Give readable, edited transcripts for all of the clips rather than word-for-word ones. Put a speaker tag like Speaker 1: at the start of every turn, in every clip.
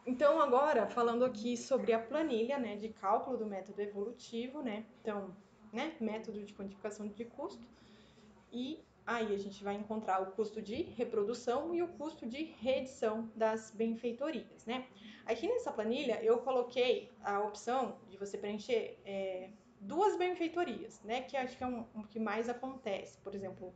Speaker 1: Então agora falando aqui sobre a planilha, né, de cálculo do método evolutivo, né? Então, né, método de quantificação de custo. E aí a gente vai encontrar o custo de reprodução e o custo de reedição das benfeitorias, né? Aqui nessa planilha eu coloquei a opção de você preencher duas benfeitorias, né? Que acho que é o que mais acontece. Por exemplo,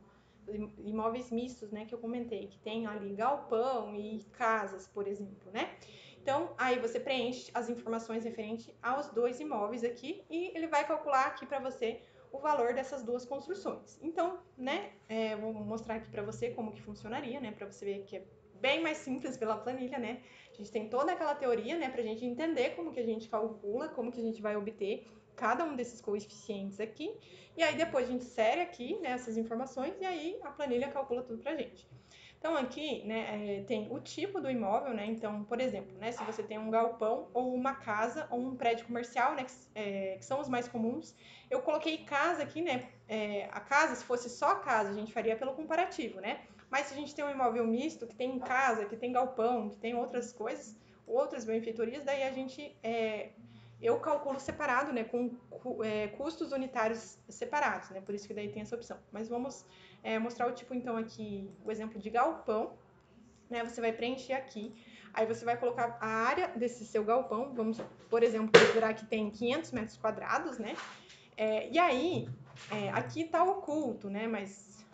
Speaker 1: imóveis mistos, né? Que eu comentei, que tem ali galpão e casas, por exemplo, né? Então, aí você preenche as informações referentes aos dois imóveis aqui e ele vai calcular aqui para você o valor dessas duas construções. Então, né, vou mostrar aqui para você como que funcionaria, né, para você ver que é bem mais simples pela planilha, né? A gente tem toda aquela teoria, né, para a gente entender como que a gente calcula, como que a gente vai obter cada um desses coeficientes aqui, e aí depois a gente insere aqui, né, essas informações, e aí a planilha calcula tudo pra gente. Então aqui, né, tem o tipo do imóvel, né? Então, por exemplo, né, se você tem um galpão ou uma casa ou um prédio comercial, né, que são os mais comuns, eu coloquei casa aqui, né? A casa, se fosse só casa, a gente faria pelo comparativo, né? Mas se a gente tem um imóvel misto, que tem casa, que tem galpão, que tem outras coisas, outras benfeitorias, daí a gente eu calculo separado, né, com custos unitários separados, né, por isso que daí tem essa opção. Mas vamos mostrar o tipo, então, aqui, o exemplo de galpão, né, você vai preencher aqui, aí você vai colocar a área desse seu galpão, vamos, por exemplo, considerar que tem 500 metros quadrados, né, e aí, aqui está oculto, né, mas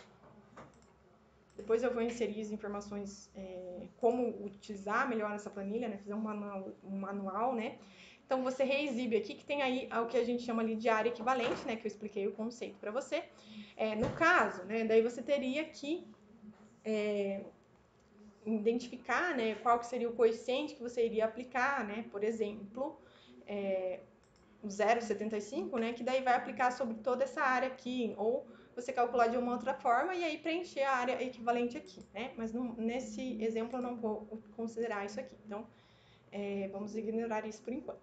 Speaker 1: depois eu vou inserir as informações, como utilizar melhor essa planilha, né, fazer um manual, né. Então, você reexibe aqui, que tem aí o que a gente chama ali de área equivalente, né, que eu expliquei o conceito para você. No caso, né, daí você teria que identificar, né, qual que seria o coeficiente que você iria aplicar, né, por exemplo, o 0,75, né, que daí vai aplicar sobre toda essa área aqui, ou você calcular de uma outra forma e aí preencher a área equivalente aqui, né, mas nesse exemplo eu não vou considerar isso aqui, então vamos ignorar isso por enquanto.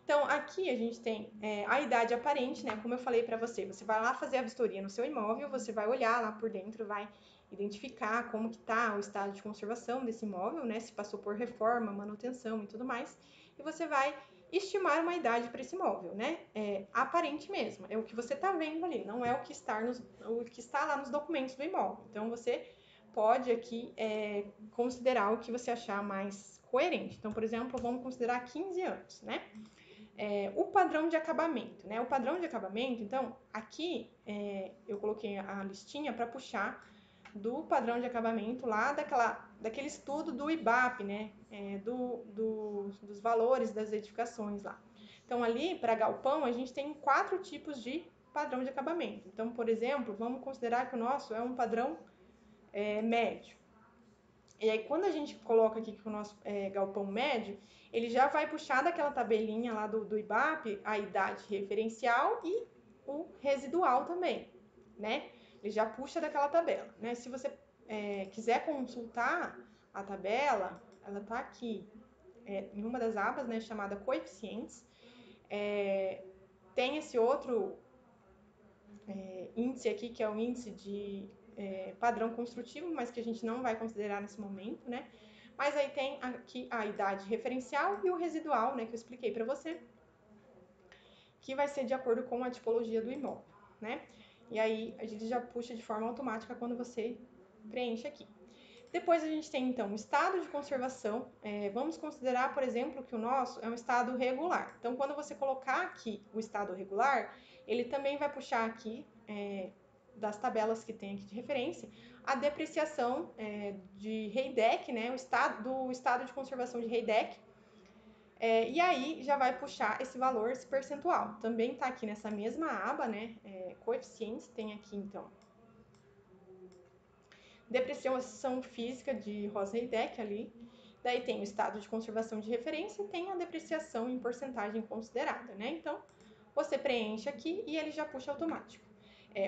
Speaker 1: Então, aqui a gente tem a idade aparente, né? Como eu falei para você, você vai lá fazer a vistoria no seu imóvel, você vai olhar lá por dentro, vai identificar como que tá o estado de conservação desse imóvel, né? Se passou por reforma, manutenção e tudo mais, e você vai estimar uma idade para esse imóvel, né? Aparente mesmo, é o que você está vendo ali, não é o que está lá nos documentos do imóvel. Então, você pode aqui considerar o que você achar mais coerente. Então, por exemplo, vamos considerar 15 anos, né? O padrão de acabamento, né? O padrão de acabamento, então, aqui eu coloquei a listinha para puxar do padrão de acabamento lá daquele estudo do IBAP, né? Dos valores das edificações lá. Então, ali, para galpão, a gente tem 4 tipos de padrão de acabamento. Então, por exemplo, vamos considerar que o nosso é um padrão médio. E aí, quando a gente coloca aqui que o nosso galpão médio, ele já vai puxar daquela tabelinha lá do IBAP a idade referencial e o residual também, né? Ele já puxa daquela tabela, né? Se você quiser consultar a tabela, ela tá aqui em uma das abas, né, chamada coeficientes. Tem esse outro índice aqui, que é o índice de padrão construtivo, mas que a gente não vai considerar nesse momento, né? Mas aí tem aqui a idade referencial e o residual, né, que eu expliquei para você, que vai ser de acordo com a tipologia do imóvel, né? E aí a gente já puxa de forma automática quando você preenche aqui. Depois a gente tem, então, o estado de conservação. Vamos considerar, por exemplo, que o nosso é um estado regular. Então, quando você colocar aqui o estado regular, ele também vai puxar aqui, das tabelas que tem aqui de referência, a depreciação de Heideck, né, do estado de conservação de Heideck, e aí já vai puxar esse valor, esse percentual. Também está aqui nessa mesma aba, né, coeficientes, tem aqui, então, depreciação física de Rosa-Heideck ali, daí tem o estado de conservação de referência e tem a depreciação em porcentagem considerada, né? Então, você preenche aqui e ele já puxa automático.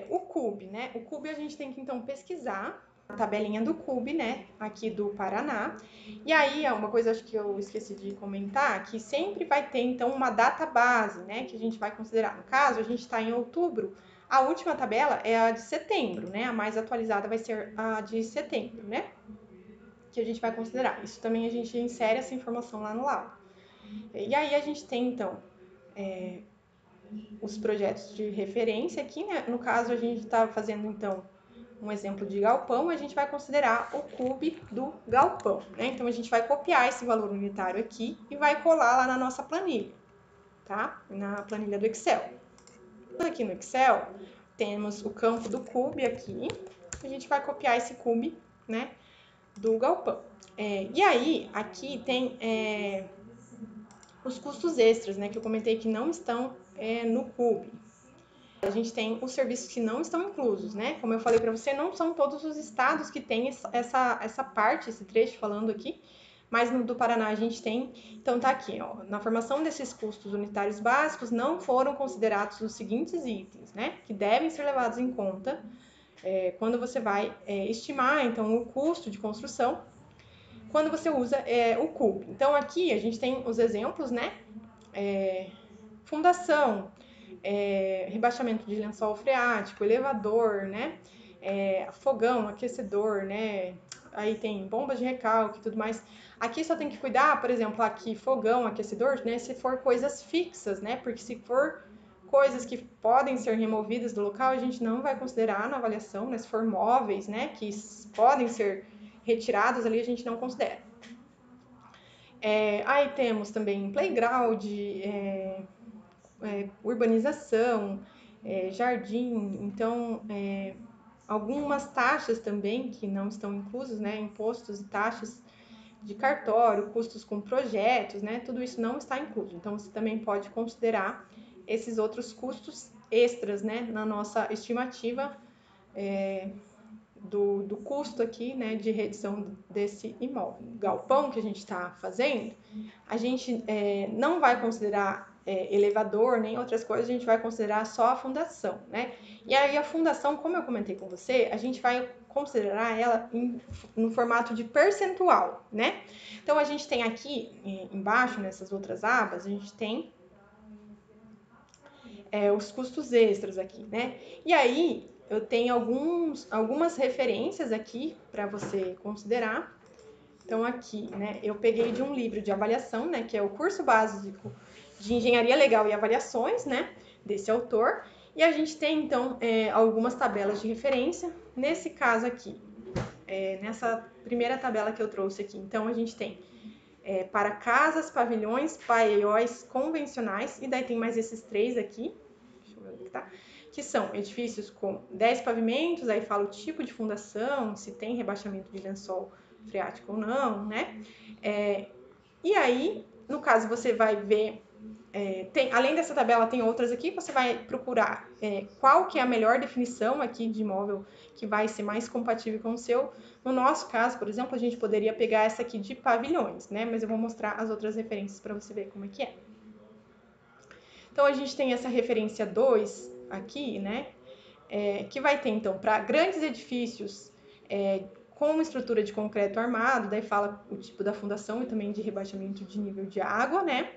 Speaker 1: O CUB, né? O CUB a gente tem que, então, pesquisar a tabelinha do CUB, né? Aqui do Paraná. E aí, uma coisa acho que eu esqueci de comentar, que sempre vai ter, então, uma data base, né? Que a gente vai considerar. No caso, a gente está em outubro, a última tabela é a de setembro, né? A mais atualizada vai ser a de setembro, né? que a gente vai considerar. Isso também a gente insere essa informação lá no laudo. E aí a gente tem, então, os projetos de referência aqui, né? No caso, a gente está fazendo, então, um exemplo de galpão, a gente vai considerar o cube do galpão, né? Então, a gente vai copiar esse valor unitário aqui e vai colar lá na nossa planilha, tá? Na planilha do Excel. Aqui no Excel, temos o campo do cube aqui, a gente vai copiar esse cube, né, do galpão. E aí, aqui tem os custos extras, né, que eu comentei que não estão no cube. A gente tem os serviços que não estão inclusos, né? Como eu falei para você, não são todos os estados que têm essa parte, esse trecho falando aqui, mas no do Paraná a gente tem. Então tá aqui, ó, na formação desses custos unitários básicos não foram considerados os seguintes itens, né? Que devem ser levados em conta quando você vai estimar, então, o custo de construção, quando você usa o CUB. Então aqui a gente tem os exemplos, né? Fundação, rebaixamento de lençol freático, elevador, né? Fogão, aquecedor, né? Aí tem bombas de recalque e tudo mais. Aqui só tem que cuidar, por exemplo, aqui fogão, aquecedor, né? Se for coisas fixas, né? Porque se for coisas que podem ser removidas do local, a gente não vai considerar na avaliação, né? Se for móveis, né? Que podem ser retirados ali, a gente não considera. Aí temos também playground, urbanização, jardim, então algumas taxas também que não estão inclusas, né, impostos e taxas de cartório, custos com projetos, né, tudo isso não está incluso. Então você também pode considerar esses outros custos extras, né, na nossa estimativa do custo aqui, né, de reedição desse imóvel. Galpão que a gente está fazendo, a gente não vai considerar elevador nem outras coisas, a gente vai considerar só a fundação, né? E aí a fundação, como eu comentei com você, a gente vai considerar ela no formato de percentual, né? Então a gente tem aqui embaixo, nessas outras abas, a gente tem os custos extras aqui, né? E aí eu tenho algumas referências aqui para você considerar. Então aqui, né, eu peguei de um livro de avaliação, né, que é o curso básico de Engenharia Legal e Avaliações, né, desse autor. E a gente tem, então, algumas tabelas de referência. Nesse caso aqui, nessa primeira tabela que eu trouxe aqui, então a gente tem para casas, pavilhões, paióis convencionais, e daí tem mais esses três aqui, deixa eu ver aqui, tá? Que são edifícios com 10 pavimentos, aí fala o tipo de fundação, se tem rebaixamento de lençol freático ou não, né? E aí, no caso, você vai ver, além dessa tabela, tem outras aqui, você vai procurar qual que é a melhor definição aqui de imóvel que vai ser mais compatível com o seu. No nosso caso, por exemplo, a gente poderia pegar essa aqui de pavilhões, né? Mas eu vou mostrar as outras referências para você ver como é que é. Então, a gente tem essa referência 2 aqui, né? Que vai ter, então, para grandes edifícios com uma estrutura de concreto armado, daí fala o tipo da fundação e também de rebaixamento de nível de água, né?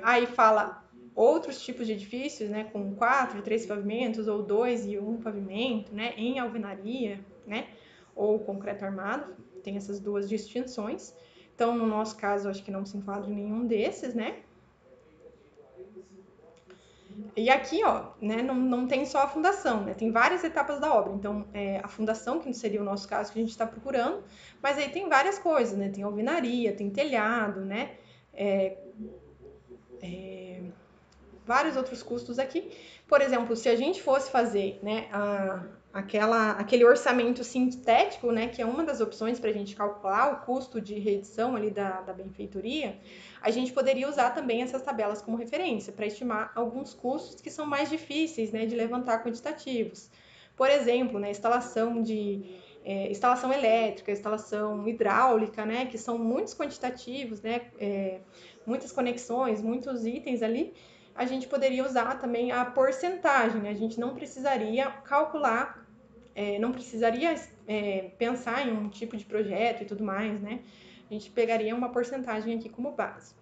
Speaker 1: Aí fala outros tipos de edifícios, né? Com 4, 3 pavimentos, ou 2 e 1 pavimento, né? Em alvenaria, né? Ou concreto armado, tem essas duas distinções. Então, no nosso caso, acho que não se enquadra em nenhum desses, né? E aqui, ó, né, não tem só a fundação, né? Tem várias etapas da obra. Então, a fundação, que não seria o nosso caso que a gente está procurando, mas aí tem várias coisas, né? Tem alvenaria, tem telhado, né? Vários outros custos aqui. Por exemplo, se a gente fosse fazer, né, aquele orçamento sintético, né, que é uma das opções para a gente calcular o custo de reedição ali da benfeitoria, a gente poderia usar também essas tabelas como referência para estimar alguns custos que são mais difíceis, né, de levantar quantitativos. Por exemplo, né, instalação elétrica, instalação hidráulica, né, que são muitos quantitativos, né, muitas conexões, muitos itens ali. A gente poderia usar também a porcentagem, né? A gente não precisaria calcular, não precisaria pensar em um tipo de projeto e tudo mais, né? A gente pegaria uma porcentagem aqui como base.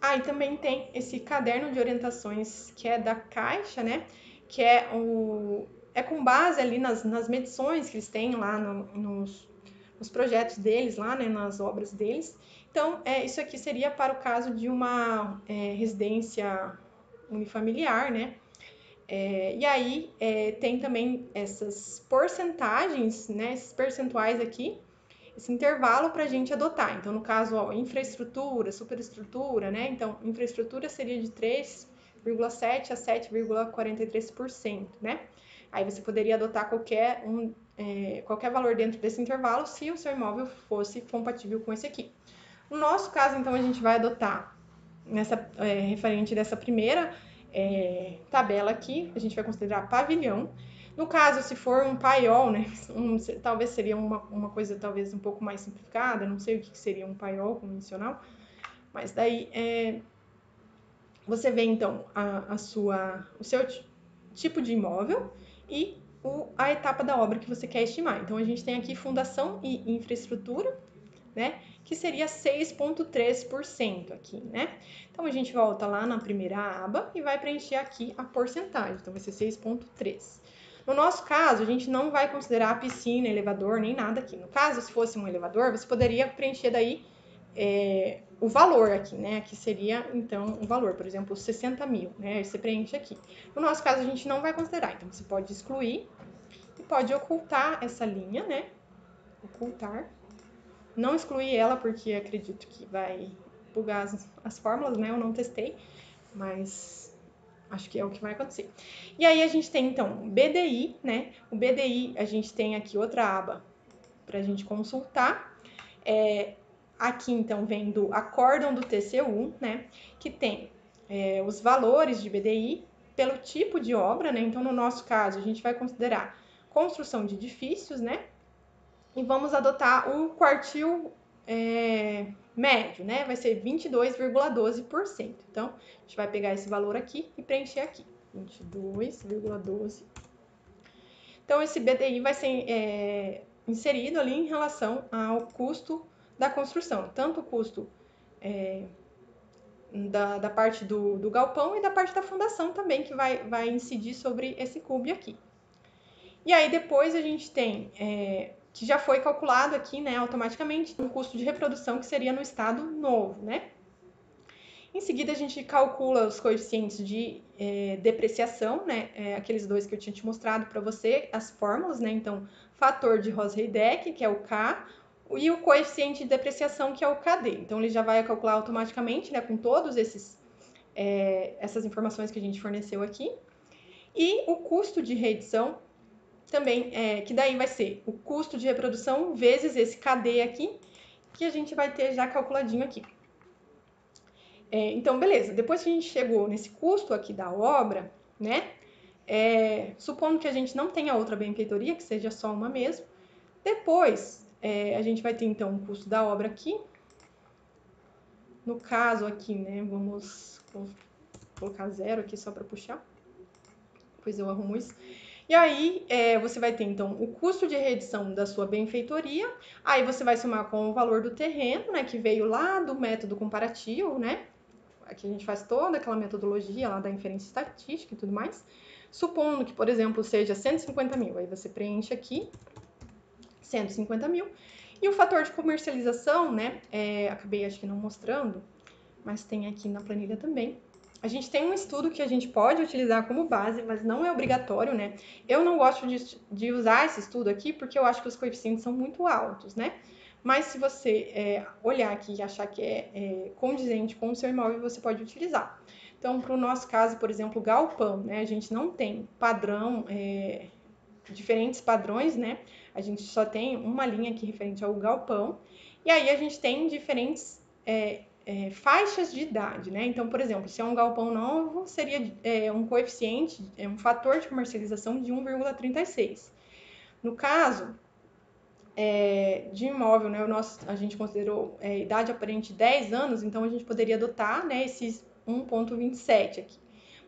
Speaker 1: E também tem esse caderno de orientações que é da Caixa, né? Que é com base ali nas medições que eles têm lá nos projetos deles lá, né, nas obras deles. Então, isso aqui seria para o caso de uma residência unifamiliar, né? E aí tem também essas porcentagens, né, esses percentuais aqui, esse intervalo para a gente adotar. Então, no caso, ó, infraestrutura, superestrutura, né? Então, infraestrutura seria de 3,7% a 7,43%, né? Aí você poderia adotar qualquer valor dentro desse intervalo se o seu imóvel fosse compatível com esse aqui. No nosso caso, então, a gente vai adotar referente dessa primeira tabela aqui, a gente vai considerar pavilhão. No caso, se for um paiol, né, talvez seria uma coisa talvez um pouco mais simplificada, não sei o que seria um paiol convencional, mas daí você vê então o seu tipo de imóvel e a etapa da obra que você quer estimar. Então a gente tem aqui fundação e infraestrutura, né, que seria 6,3% aqui, né? Então a gente volta lá na primeira aba e vai preencher aqui a porcentagem, então vai ser 6,3%. No nosso caso, a gente não vai considerar a piscina, elevador, nem nada aqui. No caso, se fosse um elevador, você poderia preencher daí o valor aqui, né? Aqui seria, então, o valor, por exemplo, 60 mil, né? Aí você preenche aqui. No nosso caso, a gente não vai considerar, então você pode excluir e pode ocultar essa linha, né? Ocultar. Não excluir ela, porque acredito que vai bugar as fórmulas, né? Eu não testei, mas acho que é o que vai acontecer. E aí a gente tem, então, BDI, né? O BDI, a gente tem aqui outra aba para a gente consultar. Aqui, então, vem do acórdão do TCU, né? Que tem os valores de BDI pelo tipo de obra, né? Então, no nosso caso, a gente vai considerar construção de edifícios, né? E vamos adotar o quartil médio, né? Vai ser 22,12%. Então, a gente vai pegar esse valor aqui e preencher aqui. 22,12%. Então, esse BDI vai ser inserido ali em relação ao custo da construção. Tanto o custo da parte do galpão e da parte da fundação também, que vai incidir sobre esse cube aqui. E aí, depois a gente tem que já foi calculado aqui, né, automaticamente, um custo de reprodução que seria no estado novo, né? Em seguida, a gente calcula os coeficientes de depreciação, né, aqueles dois que eu tinha te mostrado para você, as fórmulas, né? Então, fator de Rosheidek, que é o K, e o coeficiente de depreciação, que é o KD. Então, ele já vai calcular automaticamente, né, com todos essas informações que a gente forneceu aqui. E o custo de reedição, também, que daí vai ser o custo de reprodução vezes esse KD aqui, que a gente vai ter já calculadinho aqui. Então, beleza, depois que a gente chegou nesse custo aqui da obra, né, supondo que a gente não tenha outra benfeitoria, que seja só uma mesmo, depois a gente vai ter, então, o custo da obra aqui. No caso aqui, né, vamos colocar 0 aqui só para puxar, depois eu arrumo isso. E aí, você vai ter, então, o custo de reedição da sua benfeitoria, aí você vai somar com o valor do terreno, né, que veio lá do método comparativo, né, aqui a gente faz toda aquela metodologia lá da inferência estatística e tudo mais, supondo que, por exemplo, seja 150 mil, aí você preenche aqui 150 mil, e o fator de comercialização, né, acabei acho que não mostrando, mas tem aqui na planilha também. A gente tem um estudo que a gente pode utilizar como base, mas não é obrigatório, né? Eu não gosto de usar esse estudo aqui porque eu acho que os coeficientes são muito altos, né? Mas se você olhar aqui e achar que é condizente com o seu imóvel, você pode utilizar. Então, para o nosso caso, por exemplo, galpão, né? A gente não tem padrão, diferentes padrões, né? A gente só tem uma linha aqui referente ao galpão. E aí a gente tem diferentes faixas de idade, né? Então, por exemplo, se é um galpão novo, seria um coeficiente, um fator de comercialização de 1,36. No caso de imóvel, né, a gente considerou idade aparente 10 anos, então a gente poderia adotar, né, esses 1,27 aqui.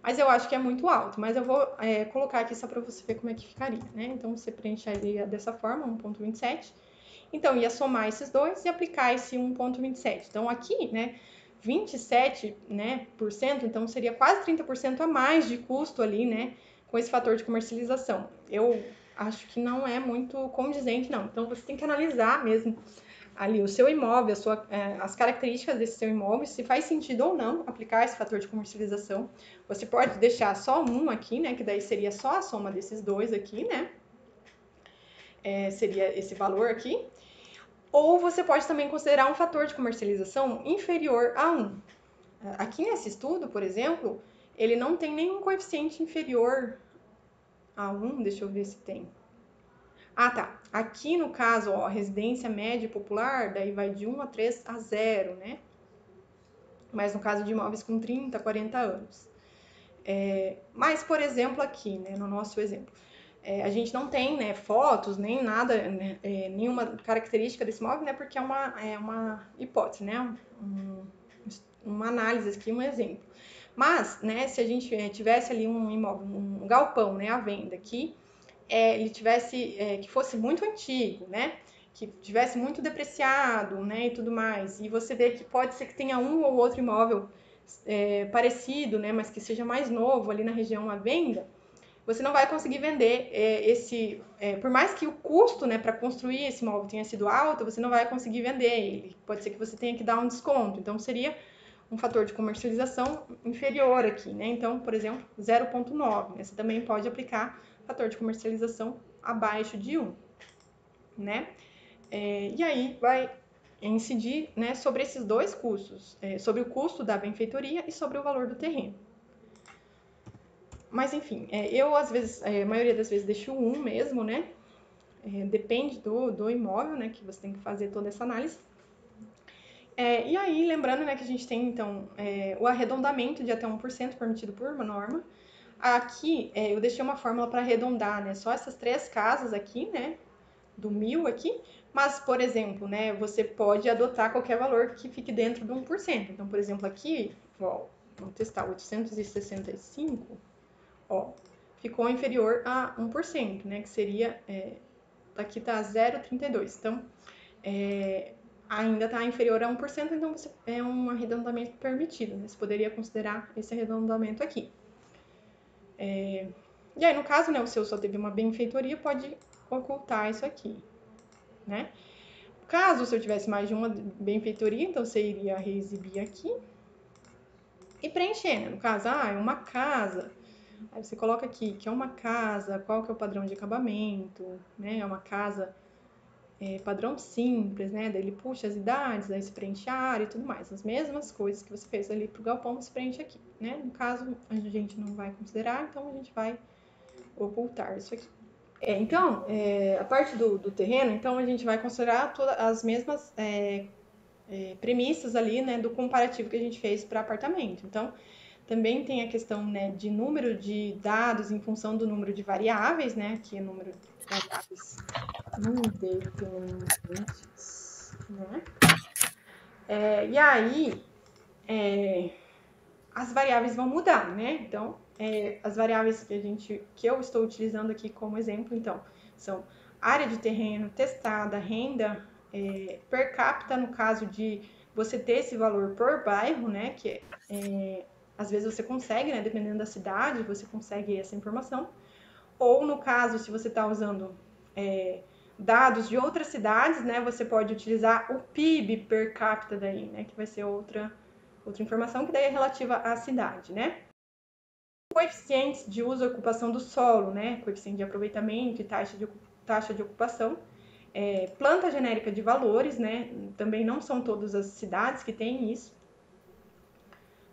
Speaker 1: Mas eu acho que é muito alto, mas eu vou colocar aqui só para você ver como é que ficaria, né? Então, você preencheria dessa forma, 1,27. Então, ia somar esses dois e aplicar esse 1,27. Então, aqui, né, 27%, né, então seria quase 30% a mais de custo ali, né, com esse fator de comercialização. Eu acho que não é muito condizente, não. Então, você tem que analisar mesmo ali o seu imóvel, as características desse seu imóvel, se faz sentido ou não aplicar esse fator de comercialização. Você pode deixar só um aqui, né? Que daí seria só a soma desses dois aqui, né? Seria esse valor aqui. Ou você pode também considerar um fator de comercialização inferior a 1. Aqui nesse estudo, por exemplo, ele não tem nenhum coeficiente inferior a 1. Deixa eu ver se tem. Ah, tá. Aqui no caso, ó, residência média popular, daí vai de 1 a 3 a 0, né? Mas no caso de imóveis com 30, 40 anos. Mas, por exemplo, aqui, né, no nosso exemplo, a gente não tem, né, fotos, nem nada, né, nenhuma característica desse imóvel, né, porque é uma hipótese, né, uma análise aqui, um exemplo. Mas, né, se a gente tivesse ali um imóvel, um galpão, né, à venda, que ele tivesse, que fosse muito antigo, né, que tivesse muito depreciado, né, e tudo mais, e você vê que pode ser que tenha um ou outro imóvel parecido, né, mas que seja mais novo ali na região à venda, você não vai conseguir vender por mais que o custo, né, para construir esse imóvel tenha sido alto, você não vai conseguir vender ele. Pode ser que você tenha que dar um desconto. Então, seria um fator de comercialização inferior aqui, né? Então, por exemplo, 0,9. Né? Você também pode aplicar fator de comercialização abaixo de 1, né? E aí vai incidir, né, sobre esses dois custos, sobre o custo da benfeitoria e sobre o valor do terreno. Mas enfim, eu às vezes, a maioria das vezes deixo 1 mesmo, né? Depende do imóvel, né? Que você tem que fazer toda essa análise. E aí, lembrando, né, que a gente tem, então, o arredondamento de até 1% permitido por uma norma. Aqui, eu deixei uma fórmula para arredondar, né? Só essas 3 casas aqui, né? Do 1.000 aqui. Mas, por exemplo, né? Você pode adotar qualquer valor que fique dentro de 1%. Então, por exemplo, aqui, ó, vamos testar 865, ó, ficou inferior a 1%, né? Que seria, aqui tá 0,32. Então, ainda está inferior a 1%, então é um arredondamento permitido, né? Você poderia considerar esse arredondamento aqui. E aí, no caso, né, o seu só teve uma benfeitoria, pode ocultar isso aqui, né? Caso o seu tivesse mais de uma benfeitoria, então você iria reexibir aqui e preencher, né? No caso, é uma casa. Aí você coloca aqui que é uma casa, qual que é o padrão de acabamento, né? É uma casa padrão simples, né? Daí ele puxa as idades, aí se preenche a área e tudo mais. As mesmas coisas que você fez ali pro galpão, você preenche aqui, né? No caso, a gente não vai considerar, então a gente vai ocultar isso aqui. Então, a parte do terreno, então a gente vai considerar todas as mesmas premissas ali, né? Do comparativo que a gente fez para apartamento. Então, também tem a questão, né, de número de dados em função do número de variáveis, né? Que é o número de variáveis independentes, né? E aí, as variáveis vão mudar, né? Então, as variáveis que eu estou utilizando aqui como exemplo, então, são área de terreno testada, renda per capita, no caso de você ter esse valor por bairro, né? Que às vezes você consegue, né? Dependendo da cidade, você consegue essa informação. Ou no caso, se você está usando dados de outras cidades, né? Você pode utilizar o PIB per capita daí, né? Que vai ser outra informação que daí é relativa à cidade, né? Coeficientes de uso e ocupação do solo, né? Coeficiente de aproveitamento e taxa de ocupação. Planta genérica de valores, né? Também não são todas as cidades que têm isso.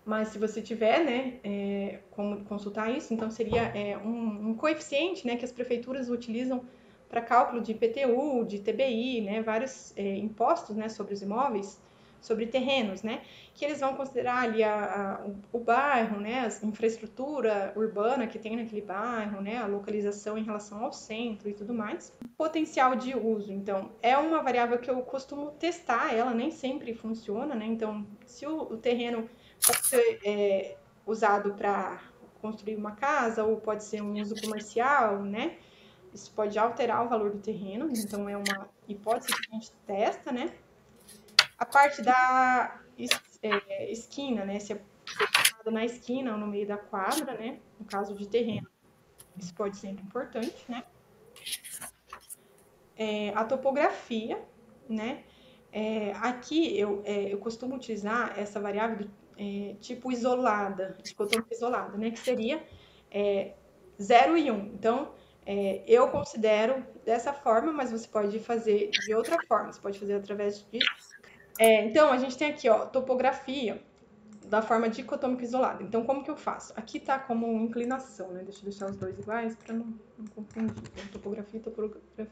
Speaker 1: Mas se você tiver, né, como consultar isso, então seria um coeficiente, né, que as prefeituras utilizam para cálculo de IPTU, de TBI, né, vários impostos, né, sobre os imóveis, sobre terrenos, né, que eles vão considerar ali o bairro, né, a infraestrutura urbana que tem naquele bairro, né, a localização em relação ao centro e tudo mais. Potencial de uso, então, é uma variável que eu costumo testar, ela nem sempre funciona, né, então, se o terreno pode ser usado para construir uma casa ou pode ser um uso comercial, né? Isso pode alterar o valor do terreno, então é uma hipótese que a gente testa, né? A parte da esquina, né? Se é na esquina ou no meio da quadra, né? No caso de terreno, isso pode ser importante, né? A topografia, né? Aqui eu costumo utilizar essa variável tipo isolada, dicotômica isolada, né? Que seria 0 e 1. Então, eu considero dessa forma, mas você pode fazer de outra forma. Você pode fazer através de... então, a gente tem aqui, ó, topografia da forma dicotômica isolada. Então, como que eu faço? Aqui tá como inclinação, né? Deixa eu deixar os dois iguais para não confundir. Então, topografia e topografia.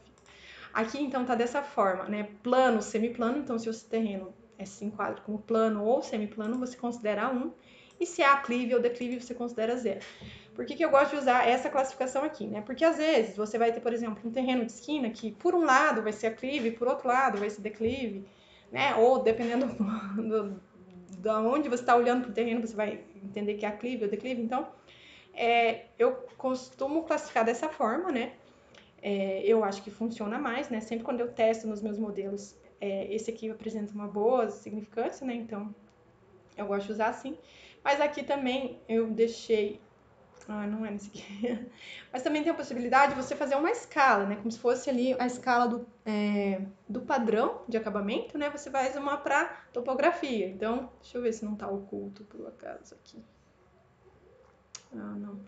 Speaker 1: Aqui, então, tá dessa forma, né? Plano, semiplano. Então, se o seu terreno se enquadra como plano ou semiplano, você considera 1. E se é aclive ou declive, você considera 0. Por que eu gosto de usar essa classificação aqui, né? Porque às vezes você vai ter, por exemplo, um terreno de esquina que por um lado vai ser aclive, por outro lado vai ser declive, né? Ou dependendo da onde você está olhando para o terreno, você vai entender que é aclive ou declive. Então, eu costumo classificar dessa forma, né? Eu acho que funciona mais, né? Sempre quando eu testo nos meus modelos, esse aqui apresenta uma boa significância, né? Então, eu gosto de usar assim. Mas aqui também eu deixei... não é nesse aqui. Mas também tem a possibilidade de você fazer uma escala, né? Como se fosse ali a escala do padrão de acabamento, né? Você faz uma para topografia. Então, deixa eu ver se não tá oculto por acaso aqui. Não.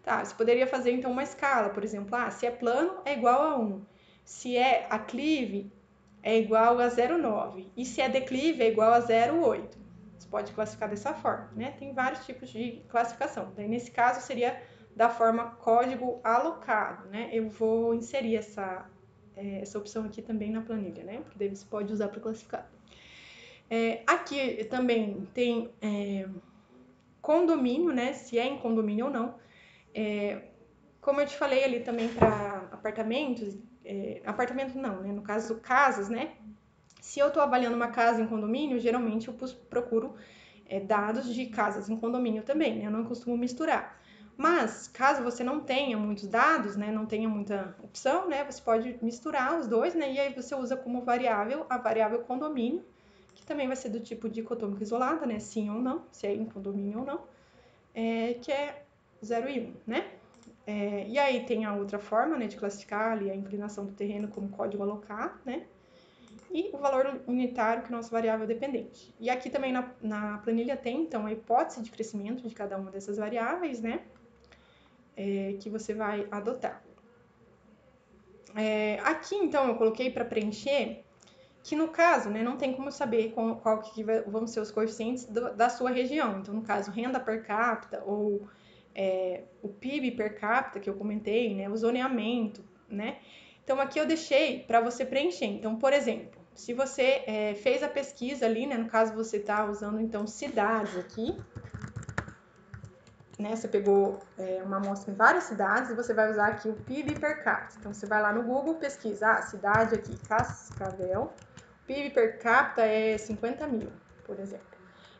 Speaker 1: Tá, você poderia fazer então uma escala, por exemplo, se é plano é igual a 1, se é aclive é igual a 0,9 e se é declive é igual a 0,8. Você pode classificar dessa forma, né? Tem vários tipos de classificação. Daí, nesse caso, seria da forma código alocado, né? Eu vou inserir essa opção aqui também na planilha, né? Porque daí você pode usar para classificar. Aqui também tem condomínio, né? Se é em condomínio ou não. Como eu te falei ali também para apartamentos, apartamento não, né? No caso, casas, né? Se eu estou avaliando uma casa em condomínio, geralmente eu procuro dados de casas em condomínio também, né? Eu não costumo misturar. Mas, caso você não tenha muitos dados, né? Não tenha muita opção, né? Você pode misturar os dois, né? E aí você usa como variável a variável condomínio, que também vai ser do tipo dicotômica isolada, né? Sim ou não, se é em condomínio ou não, que é 0 e 1, né? E aí tem a outra forma, né, de classificar ali a inclinação do terreno como código alocar, né? E o valor unitário, que é a nossa variável dependente. E aqui também na planilha tem, então, a hipótese de crescimento de cada uma dessas variáveis, né? Que você vai adotar. Aqui, então, eu coloquei para preencher que, no caso, né, não tem como saber qual que vão ser os coeficientes da sua região. Então, no caso, renda per capita ou o PIB per capita, que eu comentei, né, o zoneamento, né? Então, aqui eu deixei para você preencher. Então, por exemplo, se você fez a pesquisa ali, né, no caso você está usando, então, cidades aqui, né, você pegou uma amostra em várias cidades e você vai usar aqui o PIB per capita. Então, você vai lá no Google, pesquisa, cidade aqui, Cascavel, PIB per capita é 50 mil, por exemplo.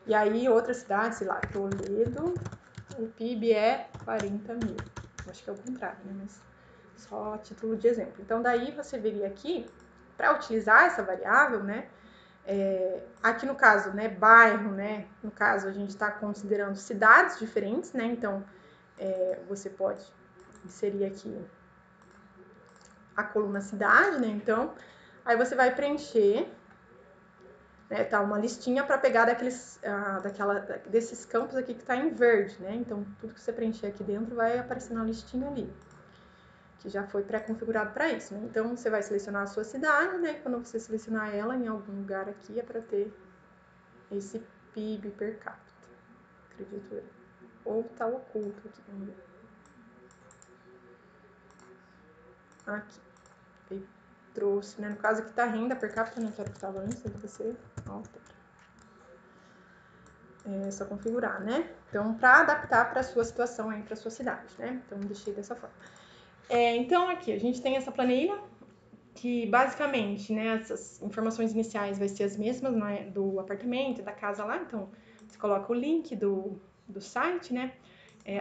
Speaker 1: E aí, outra cidade, sei lá, Toledo, o PIB é 40 mil. Acho que é o contrário, né? Mas só a título de exemplo. Então, daí você veria aqui, para utilizar essa variável, né? Aqui no caso, né, bairro, né? No caso, a gente está considerando cidades diferentes, né? Então, você pode inserir aqui a coluna cidade, né? Então, aí você vai preencher, né? Tá uma listinha para pegar desses campos aqui que está em verde, né? Então, tudo que você preencher aqui dentro vai aparecer na listinha ali, que já foi pré-configurado para isso, né? Então, você vai selecionar a sua cidade, né? Quando você selecionar ela em algum lugar aqui, é para ter esse PIB per capita, acredito eu. Ou tá oculto aqui, vamos ver. Aqui. Ele trouxe, né? No caso aqui tá renda per capita, né? Que era o que estava antes, deve ser alta. É só configurar, né? Então, para adaptar para a sua situação aí, para a sua cidade, né? Então, deixei dessa forma. Então, aqui a gente tem essa planilha que basicamente, né, essas informações iniciais vai ser as mesmas, né, do apartamento, da casa lá. Então, você coloca o link do site, né?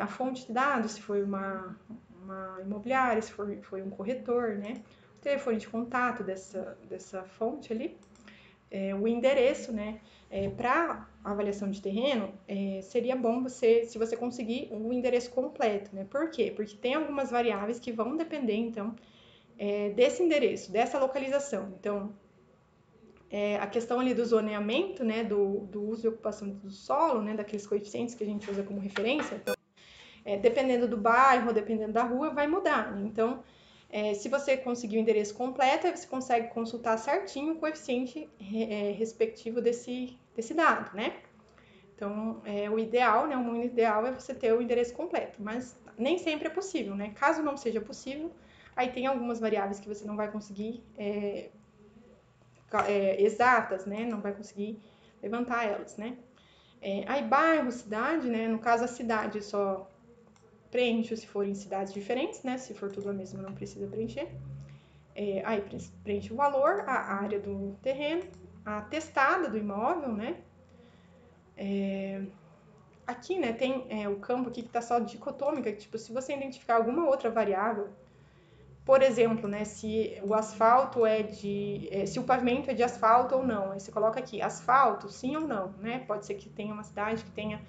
Speaker 1: A fonte de dados, se foi uma imobiliária, se foi um corretor, né? O telefone de contato dessa fonte ali, o endereço, né? Para avaliação de terreno, seria bom você, se você conseguir o endereço completo, né? Por quê? Porque tem algumas variáveis que vão depender, então, desse endereço, dessa localização. Então, a questão ali do zoneamento, né, do uso e ocupação do solo, né, daqueles coeficientes que a gente usa como referência, então, dependendo do bairro, dependendo da rua, vai mudar, né? Então, se você conseguir o endereço completo, aí você consegue consultar certinho o coeficiente respectivo desse dado, né? Então, o ideal, né, o mundo ideal é você ter o endereço completo, mas nem sempre é possível, né? Caso não seja possível, aí tem algumas variáveis que você não vai conseguir exatas, né? Não vai conseguir levantar elas, né? Aí bairro, cidade, né? No caso a cidade só preenche se forem cidades diferentes, né? Se for tudo a mesma, não precisa preencher. Aí preenche o valor, a área do terreno, a testada do imóvel, né? Aqui, né, tem o campo aqui que está só dicotômica, tipo, se você identificar alguma outra variável, por exemplo, né, se o asfalto se o pavimento é de asfalto ou não, aí você coloca aqui, asfalto, sim ou não, né? Pode ser que tenha uma cidade que tenha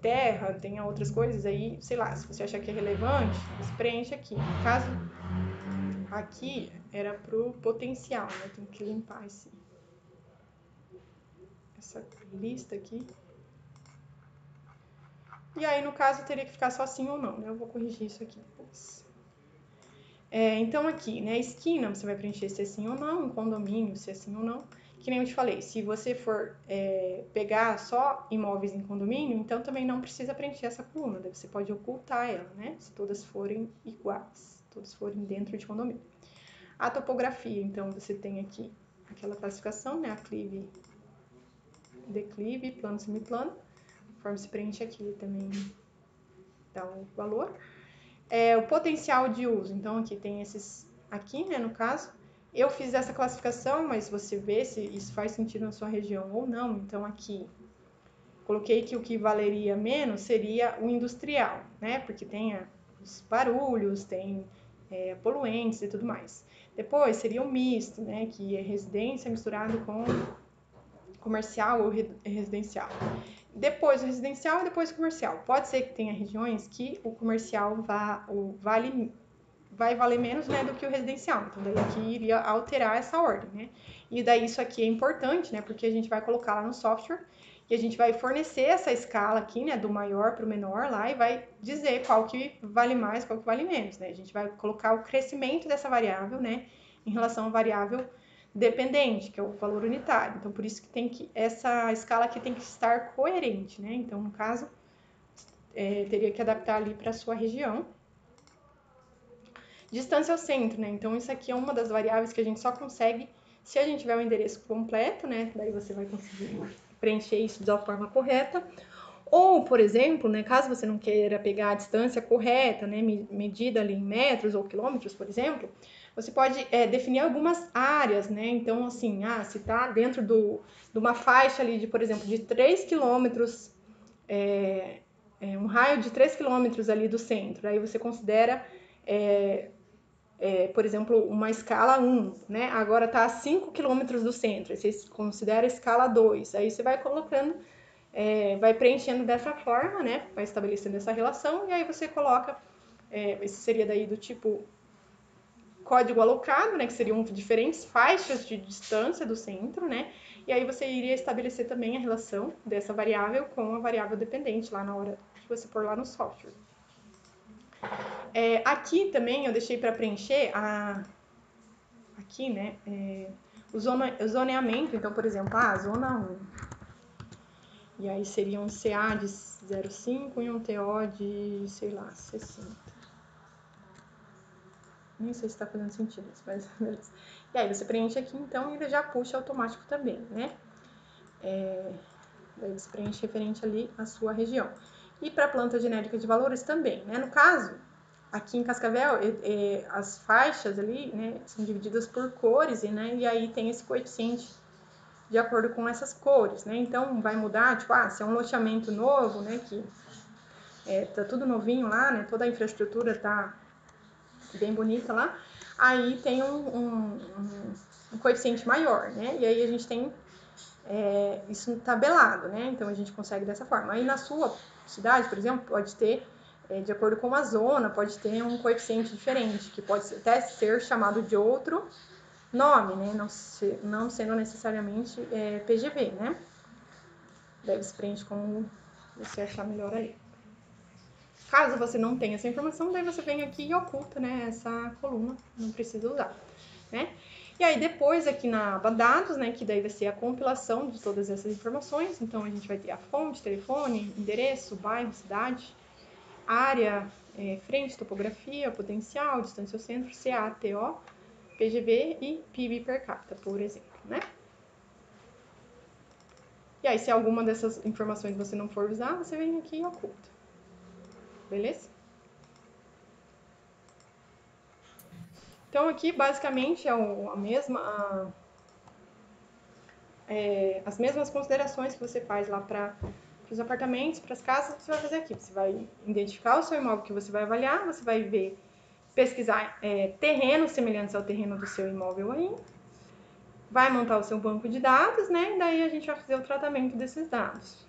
Speaker 1: terra, tenha outras coisas, aí, sei lá, se você achar que é relevante, você preenche aqui. No caso, aqui era pro potencial, né? Tem que limpar essa lista aqui. E aí, no caso, teria que ficar só sim ou não, né? Eu vou corrigir isso aqui depois. Então, aqui, né, esquina, você vai preencher se é sim ou não, um condomínio, se é sim ou não. Que nem eu te falei, se você for pegar só imóveis em condomínio, então também não precisa preencher essa coluna, daí você pode ocultar ela, né? Se todas forem iguais, todas forem dentro de condomínio. A topografia, então, você tem aqui aquela classificação, né? Aclive, declive, plano, semiplano. Conforme se preenche aqui, também dá o valor. O potencial de uso, então aqui tem esses aqui, né, no caso. Eu fiz essa classificação, mas você vê se isso faz sentido na sua região ou não. Então aqui coloquei que o que valeria menos seria o industrial, né, porque tem os barulhos, tem poluentes e tudo mais. Depois seria o misto, né, que é residência misturado com comercial ou residencial. Depois o residencial e depois o comercial. Pode ser que tenha regiões que o comercial vai valer menos, né, do que o residencial. Então, daí aqui iria alterar essa ordem, né? E daí isso aqui é importante, né, porque a gente vai colocar lá no software e a gente vai fornecer essa escala aqui, né, do maior para o menor lá e vai dizer qual que vale mais, qual que vale menos, né? A gente vai colocar o crescimento dessa variável, né, em relação à variável dependente, que é o valor unitário. Então, por isso que essa escala aqui tem que estar coerente, né? Então, no caso, teria que adaptar ali para a sua região. Distância ao centro, né? Então, isso aqui é uma das variáveis que a gente só consegue se a gente tiver o endereço completo, né? Daí você vai conseguir preencher isso da forma correta. Ou, por exemplo, né, caso você não queira pegar a distância correta, né, medida ali em metros ou quilômetros, por exemplo, você pode definir algumas áreas, né? Então, assim, se está dentro de uma faixa ali de, por exemplo, de 3 quilômetros, um raio de 3 quilômetros ali do centro, aí você considera, por exemplo, uma escala 1, né? Agora está a 5 quilômetros do centro, aí você considera a escala 2, aí você vai colocando, vai preenchendo dessa forma, né? Vai estabelecendo essa relação, e aí você coloca, esse seria daí do tipo código alocado, né, que seriam diferentes faixas de distância do centro, né, e aí você iria estabelecer também a relação dessa variável com a variável dependente lá na hora que você pôr lá no software. Aqui também eu deixei para preencher aqui, né, o zoneamento, então, por exemplo, zona 1, e aí seria um CA de 0,5 e um TO de, sei lá, 60. Nem sei se está fazendo sentido, mas beleza. E aí você preenche aqui, então, e ele já puxa automático também, né? Daí você preenche referente ali à sua região. E para a planta genérica de valores também, né? No caso, aqui em Cascavel, as faixas ali, né, são divididas por cores, né? E aí tem esse coeficiente de acordo com essas cores, né? Então, vai mudar, tipo, se é um loteamento novo, né, que tá tudo novinho lá, né? Toda a infraestrutura tá bem bonita lá, aí tem um coeficiente maior, né? E aí a gente tem isso tabelado, né? Então a gente consegue dessa forma. Aí na sua cidade, por exemplo, pode ter, de acordo com a zona, pode ter um coeficiente diferente, que pode até ser chamado de outro nome, né? Não sendo necessariamente PGV, né? Daí você preenche como você achar melhor aí. Caso você não tenha essa informação, daí você vem aqui e oculta, né, essa coluna, não precisa usar, né? E aí depois aqui na aba dados, né, que daí vai ser a compilação de todas essas informações, então a gente vai ter a fonte, telefone, endereço, bairro, cidade, área, frente, topografia, potencial, distância ao centro, CA, TO, PGV e PIB per capita, por exemplo, né? E aí se alguma dessas informações você não for usar, você vem aqui e oculta. Beleza? Então aqui basicamente é as mesmas considerações que você faz lá para os apartamentos, para as casas, você vai fazer aqui. Você vai identificar o seu imóvel que você vai avaliar, você vai pesquisar terrenos semelhantes ao terreno do seu imóvel aí, vai montar o seu banco de dados, né? E daí a gente vai fazer o tratamento desses dados.